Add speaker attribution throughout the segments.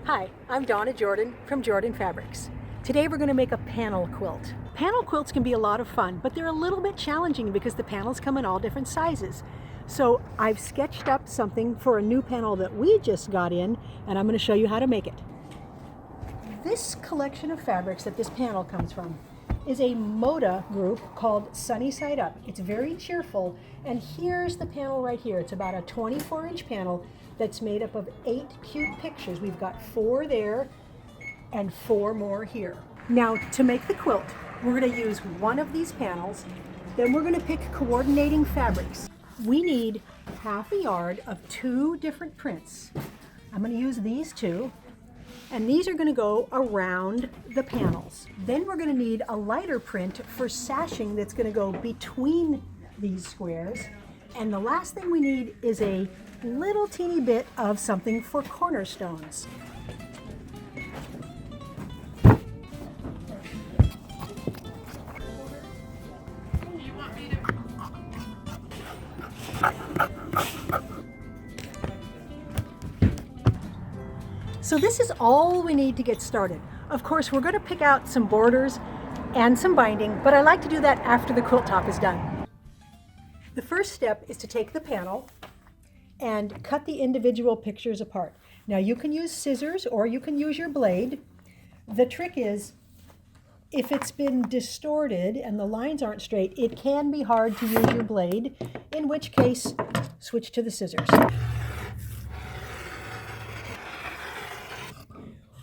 Speaker 1: Hi, I'm Donna Jordan from Jordan Fabrics. Today we're going to make a panel quilt. Panel quilts can be a lot of fun, but they're a little bit challenging because the panels come in all different sizes. So I've sketched up something for a new panel that we just got in, and I'm going to show you how to make it. This collection of fabrics that this panel comes from is a Moda group called Sunny Side Up. It's very cheerful, and here's the panel right here. It's about a 24-inch panel that's made up of 8 cute pictures. We've got 4 there and 4 more here. Now, to make the quilt, we're going to use one of these panels, then we're going to pick coordinating fabrics. We need half a yard of 2 different prints. I'm going to use these 2, and these are going to go around the panels. Then we're going to need a lighter print for sashing that's going to go between these squares. And the last thing we need is a little teeny bit of something for cornerstones. So this is all we need to get started. Of course, we're going to pick out some borders and some binding, but I like to do that after the quilt top is done. The first step is to take the panel and cut the individual pictures apart. Now you can use scissors or you can use your blade. The trick is, if it's been distorted and the lines aren't straight, it can be hard to use your blade, in which case, switch to the scissors.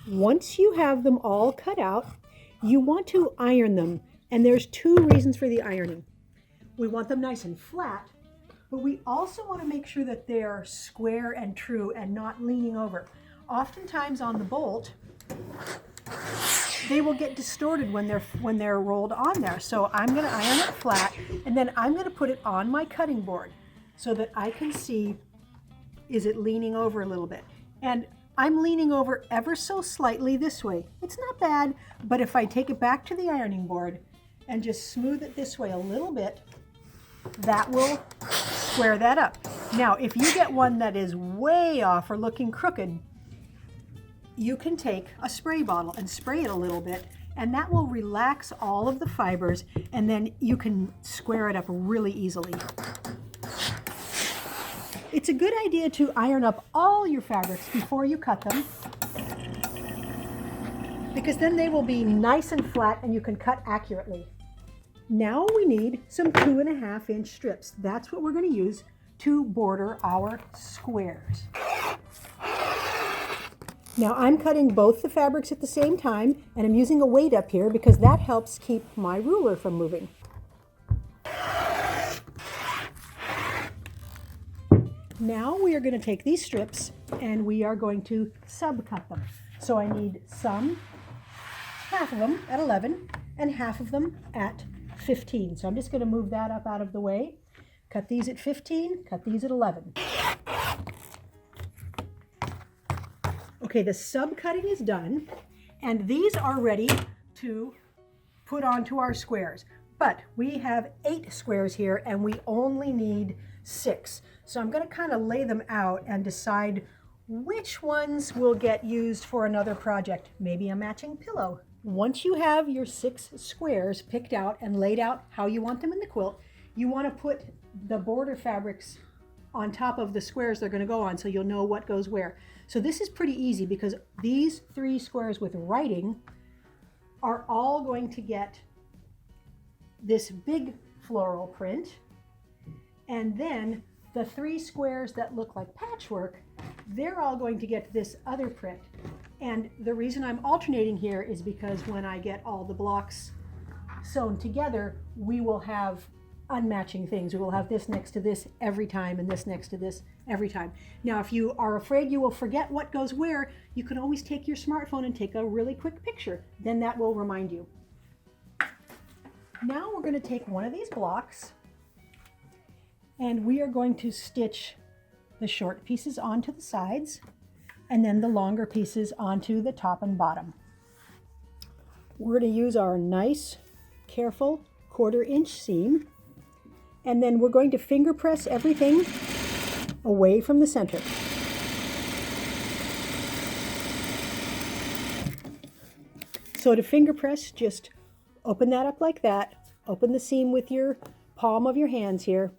Speaker 1: Once you have them all cut out, you want to iron them, and there's 2 reasons for the ironing. We want them nice and flat, but we also want to make sure that they're square and true and not leaning over. Oftentimes on the bolt, they will get distorted when they're rolled on there. So I'm going to iron it flat, and then I'm going to put it on my cutting board so that I can see, is it leaning over a little bit? And I'm leaning over ever so slightly this way. It's not bad, but if I take it back to the ironing board and just smooth it this way a little bit, that will square that up. Now, if you get one that is way off or looking crooked, you can take a spray bottle and spray it a little bit, and that will relax all of the fibers, and then you can square it up really easily. It's a good idea to iron up all your fabrics before you cut them, because then they will be nice and flat and you can cut accurately. Now we need some 2.5-inch strips. That's what we're going to use to border our squares. Now I'm cutting both the fabrics at the same time, and I'm using a weight up here because that helps keep my ruler from moving. Now we are going to take these strips and we are going to subcut them. So I need half of them at 11 and half of them at 15. So I'm just going to move that up out of the way. Cut these at 15, cut these at 11. Okay, the subcutting is done, and these are ready to put onto our squares. But we have 8 squares here and we only need 6. So I'm going to kind of lay them out and decide which ones will get used for another project, maybe a matching pillow. Once you have your 6 squares picked out and laid out how you want them in the quilt, you want to put the border fabrics on top of the squares they're going to go on so you'll know what goes where. So this is pretty easy because these 3 squares with writing are all going to get this big floral print, and then the 3 squares that look like patchwork, they're all going to get this other print. And the reason I'm alternating here is because when I get all the blocks sewn together, we will have unmatching things. We will have this next to this every time and this next to this every time. Now, if you are afraid you will forget what goes where, you can always take your smartphone and take a really quick picture. Then that will remind you. Now we're going to take one of these blocks and we are going to stitch the short pieces onto the sides and then the longer pieces onto the top and bottom. We're going to use our nice, careful 1/4-inch seam, and then we're going to finger press everything away from the center. So to finger press, just open that up like that, open the seam with your palm of your hands here,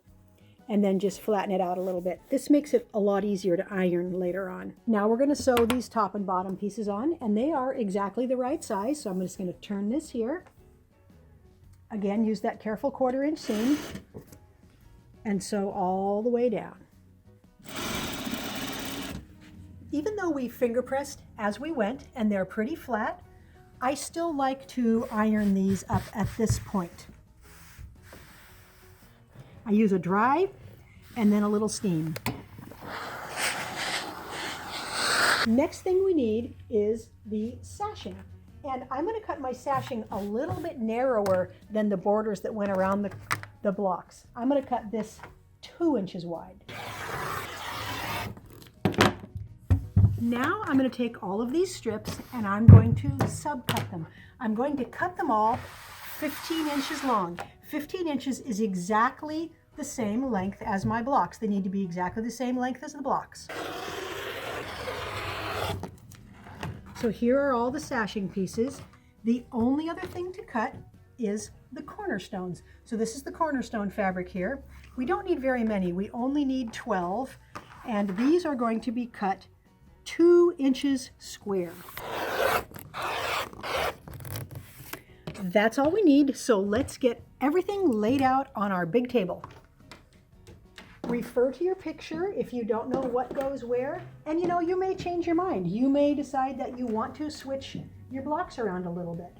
Speaker 1: and then just flatten it out a little bit. This makes it a lot easier to iron later on. Now we're going to sew these top and bottom pieces on, and they are exactly the right size. So I'm just going to turn this here. Again, use that careful 1/4 inch seam and sew all the way down. Even though we finger pressed as we went and they're pretty flat, I still like to iron these up at this point. I use a dry and then a little steam. Next thing we need is the sashing. And I'm going to cut my sashing a little bit narrower than the borders that went around the blocks. I'm going to cut this 2 inches wide. Now I'm going to take all of these strips and I'm going to subcut them. I'm going to cut them all 15 inches long. 15 inches is exactly the same length as my blocks. They need to be exactly the same length as the blocks. So here are all the sashing pieces. The only other thing to cut is the cornerstones. So this is the cornerstone fabric here. We don't need very many. We only need 12, and these are going to be cut 2 inches square. That's all we need, so let's get everything laid out on our big table. Refer to your picture if you don't know what goes where, and you may change your mind. You may decide that you want to switch your blocks around a little bit.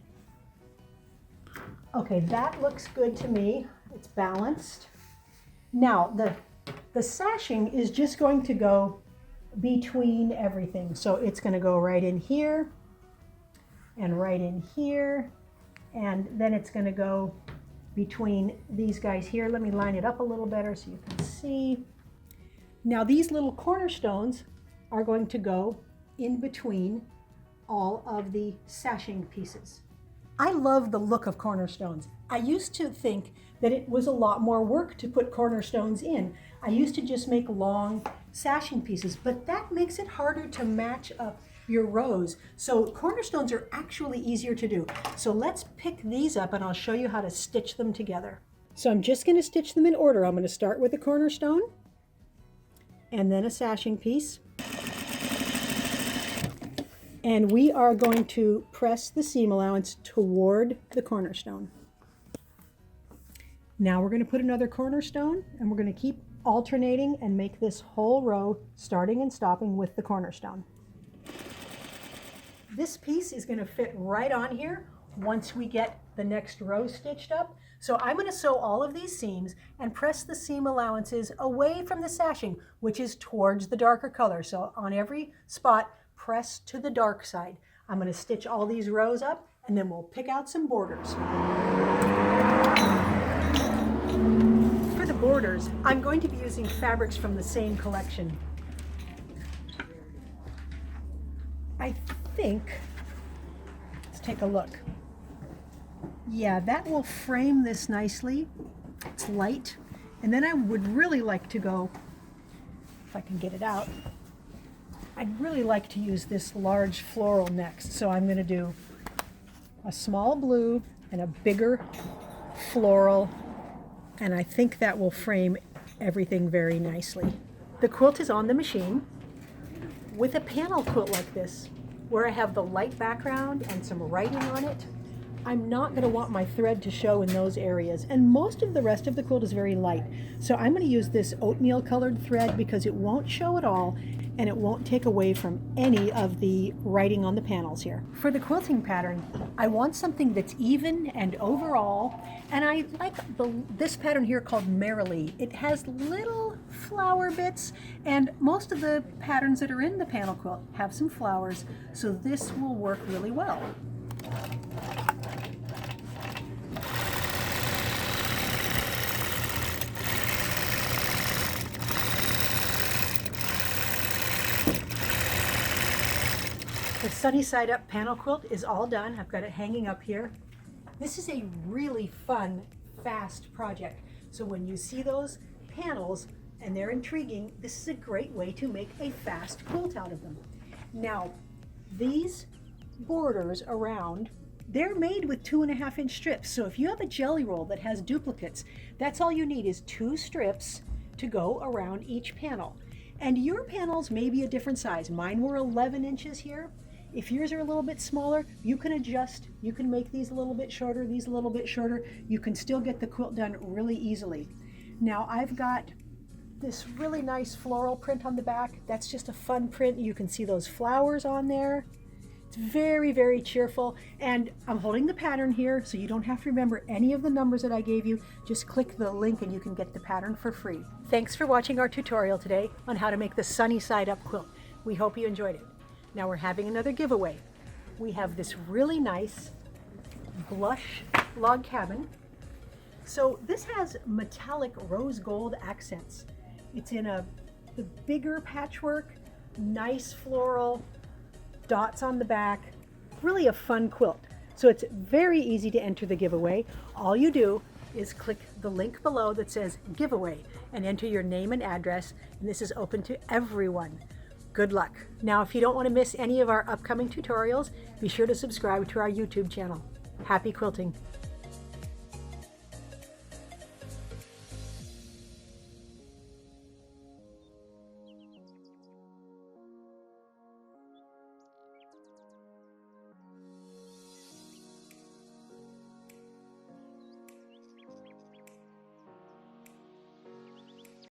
Speaker 1: Okay, that looks good to me. It's balanced. Now, the sashing is just going to go between everything. So it's going to go right in here and right in here, and then it's going to go between these guys here. Let me line it up a little better so you can see. Now these little cornerstones are going to go in between all of the sashing pieces. I love the look of cornerstones. I used to think that it was a lot more work to put cornerstones in. I used to just make long sashing pieces, but that makes it harder to match up your rows. So cornerstones are actually easier to do. So let's pick these up and I'll show you how to stitch them together. So I'm just going to stitch them in order. I'm going to start with a cornerstone and then a sashing piece. And we are going to press the seam allowance toward the cornerstone. Now we're going to put another cornerstone and we're going to keep alternating and make this whole row starting and stopping with the cornerstone. This piece is going to fit right on here once we get the next row stitched up. So I'm going to sew all of these seams and press the seam allowances away from the sashing, which is towards the darker color. So on every spot, press to the dark side. I'm going to stitch all these rows up and then we'll pick out some borders. For the borders, I'm going to be using fabrics from the same collection. I think, let's take a look. Yeah, that will frame this nicely. It's light. And then I would really like to go, if I can get it out, I'd really like to use this large floral next. So I'm going to do a small blue and a bigger floral, and I think that will frame everything very nicely. The quilt is on the machine. With a panel quilt like this, where I have the light background and some writing on it, I'm not going to want my thread to show in those areas, and most of the rest of the quilt is very light. So I'm going to use this oatmeal colored thread because it won't show at all and it won't take away from any of the writing on the panels here. For the quilting pattern, I want something that's even and overall, and I like this pattern here called Merrily. It has little flower bits, and most of the patterns that are in the panel quilt have some flowers, so this will work really well. The sunny side up panel quilt is all done. I've got it hanging up here. This is a really fun, fast project. So when you see those panels and they're intriguing, this is a great way to make a fast quilt out of them. Now, these borders around they're made with 2.5-inch strips. So if you have a jelly roll that has duplicates, that's all you need is 2 strips to go around each panel. And your panels may be a different size. Mine were 11 inches here. If yours are a little bit smaller, you can adjust. You can make these a little bit shorter, these a little bit shorter. You can still get the quilt done really easily. Now I've got this really nice floral print on the back. That's just a fun print. You can see those flowers on there. It's very, very cheerful. And I'm holding the pattern here, so you don't have to remember any of the numbers that I gave you. Just click the link and you can get the pattern for free. Thanks for watching our tutorial today on how to make the sunny side up quilt. We hope you enjoyed it. Now we're having another giveaway. We have this really nice blush log cabin. So this has metallic rose gold accents. It's in the bigger patchwork, nice floral, dots on the back, really a fun quilt. So it's very easy to enter the giveaway. All you do is click the link below that says giveaway and enter your name and address, and this is open to everyone. Good luck. Now, if you don't want to miss any of our upcoming tutorials, be sure to subscribe to our YouTube channel. Happy quilting!